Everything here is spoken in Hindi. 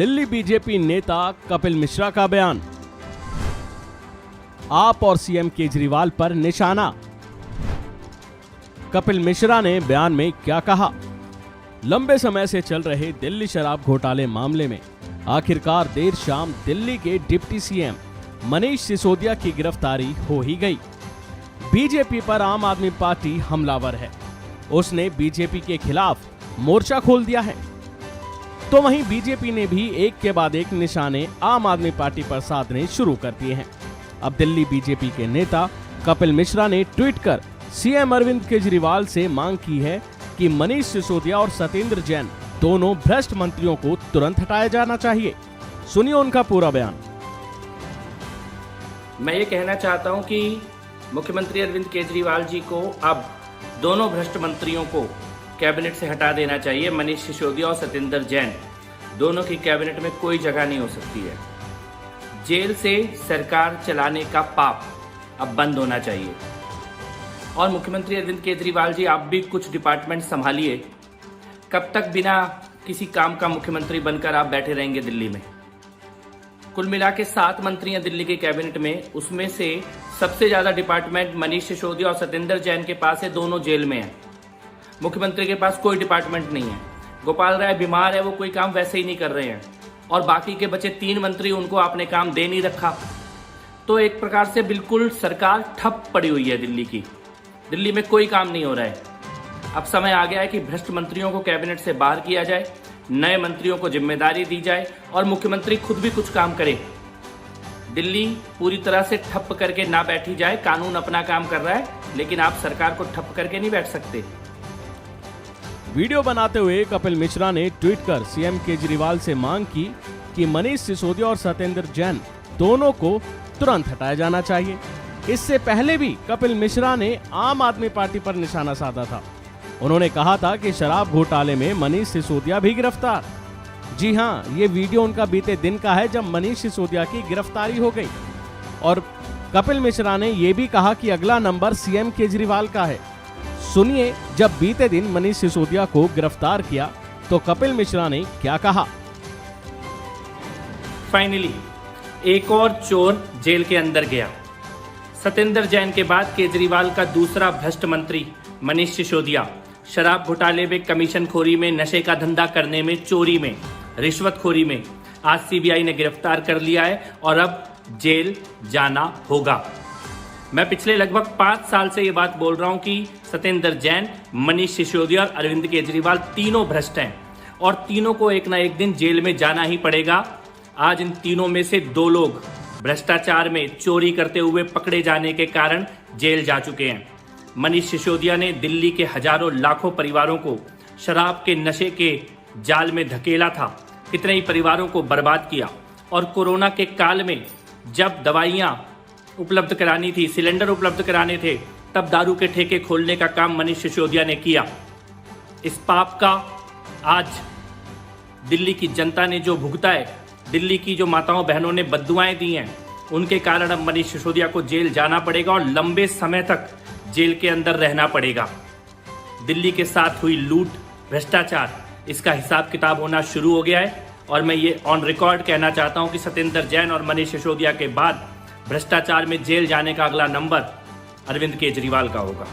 दिल्ली बीजेपी नेता कपिल मिश्रा का बयान। आप और सीएम केजरीवाल पर निशाना। कपिल मिश्रा ने बयान में क्या कहा? लंबे समय से चल रहे दिल्ली शराब घोटाले मामले में आखिरकार देर शाम दिल्ली के डिप्टी सीएम मनीष सिसोदिया की गिरफ्तारी हो ही गई। बीजेपी पर आम आदमी पार्टी हमलावर है। उसने बीजेपी के खिलाफ मोर्चा खोल दिया है। तो वहीं बीजेपी ने भी एक के बाद एक निशाने आम आदमी पार्टी पर साधने शुरू कर दिए हैं। अब दिल्ली बीजेपी के नेता कपिल मिश्रा ने ट्वीट कर सीएम अरविंद केजरीवाल से मांग की है कि मनीष सिसोदिया और सत्येंद्र जैन दोनों भ्रष्ट मंत्रियों को तुरंत हटाया जाना चाहिए। सुनिए उनका पूरा बयान। मैं ये कहना चाहता हूं कि मुख्यमंत्री अरविंद केजरीवाल जी को अब दोनों भ्रष्ट मंत्रियों को कैबिनेट से हटा देना चाहिए। मनीष सिसोदिया और सत्येंद्र जैन दोनों की कैबिनेट में कोई जगह नहीं हो सकती है। जेल से सरकार चलाने का पाप अब बंद होना चाहिए। और मुख्यमंत्री अरविंद केजरीवाल जी, आप भी कुछ डिपार्टमेंट संभालिए। कब तक बिना किसी काम का मुख्यमंत्री बनकर आप बैठे रहेंगे दिल्ली में? कुल मिला के 7 मंत्री हैं दिल्ली के कैबिनेट में। उसमें से सबसे ज्यादा डिपार्टमेंट मनीष सिसोदिया और सत्येंद्र जैन के पास है, दोनों जेल में हैं। मुख्यमंत्री के पास कोई डिपार्टमेंट नहीं है। गोपाल राय बीमार है, वो कोई काम वैसे ही नहीं कर रहे हैं। और बाकी के बचे 3 मंत्री, उनको आपने काम दे नहीं रखा। तो एक प्रकार से बिल्कुल सरकार ठप पड़ी हुई है दिल्ली की। दिल्ली में कोई काम नहीं हो रहा है। अब समय आ गया है कि भ्रष्ट मंत्रियों को कैबिनेट से बाहर किया जाए, नए मंत्रियों को जिम्मेदारी दी जाए और मुख्यमंत्री खुद भी कुछ काम करे। दिल्ली पूरी तरह से ठप करके ना बैठी जाए। कानून अपना काम कर रहा है, लेकिन आप सरकार को ठप करके नहीं बैठ सकते। वीडियो बनाते हुए कपिल मिश्रा ने ट्वीट कर सीएम केजरीवाल से मांग की कि मनीष सिसोदिया और सत्येंद्र जैन दोनों को तुरंत हटाया जाना चाहिए। इससे पहले भी कपिल मिश्रा ने आम आदमी पार्टी पर निशाना साधा था। उन्होंने कहा था कि शराब घोटाले में मनीष सिसोदिया भी गिरफ्तार। जी हां, ये वीडियो उनका बीते दिन का है जब मनीष सिसोदिया की गिरफ्तारी हो गई। और कपिल मिश्रा ने यह भी कहा कि अगला नंबर सीएम केजरीवाल का है। सुनिए, जब बीते दिन मनीष सिसोदिया को गिरफ्तार किया तो कपिल मिश्रा ने क्या कहा। फाइनली एक और चोर जेल के अंदर गया। सत्येंद्र जैन के बाद केजरीवाल का दूसरा भ्रष्ट मंत्री मनीष सिसोदिया शराब घोटाले में, कमीशनखोरी में, नशे का धंधा करने में, चोरी में, रिश्वतखोरी में आज सीबीआई ने गिरफ्तार कर लिया है और अब जेल जाना होगा। मैं पिछले लगभग 5 साल से ये बात बोल रहा हूं कि सत्येंद्र जैन, मनीष सिसोदिया और अरविंद केजरीवाल तीनों भ्रष्ट हैं और तीनों को एक ना एक दिन जेल में जाना ही पड़ेगा। आज इन तीनों में से 2 लोग भ्रष्टाचार में, चोरी करते हुए पकड़े जाने के कारण जेल जा चुके हैं। मनीष सिसोदिया ने दिल्ली के हजारों लाखों परिवारों को शराब के नशे के जाल में धकेला था, कितने ही परिवारों को बर्बाद किया। और कोरोना के काल में जब दवाइयां उपलब्ध करानी थी, सिलेंडर उपलब्ध कराने थे, तब दारू के ठेके खोलने का काम मनीष सिसोदिया ने किया। इस पाप का आज दिल्ली की जनता ने जो भुगता है, दिल्ली की जो माताओं बहनों ने बद्दुआएं दी हैं, उनके कारण अब मनीष सिसोदिया को जेल जाना पड़ेगा और लंबे समय तक जेल के अंदर रहना पड़ेगा। दिल्ली के साथ हुई लूट, भ्रष्टाचार, इसका हिसाब किताब होना शुरू हो गया है। और मैं ये ऑन रिकॉर्ड कहना चाहता हूं कि सत्येंद्र जैन और मनीष सिसोदिया के बाद भ्रष्टाचार में जेल जाने का अगला नंबर अरविंद केजरीवाल का होगा।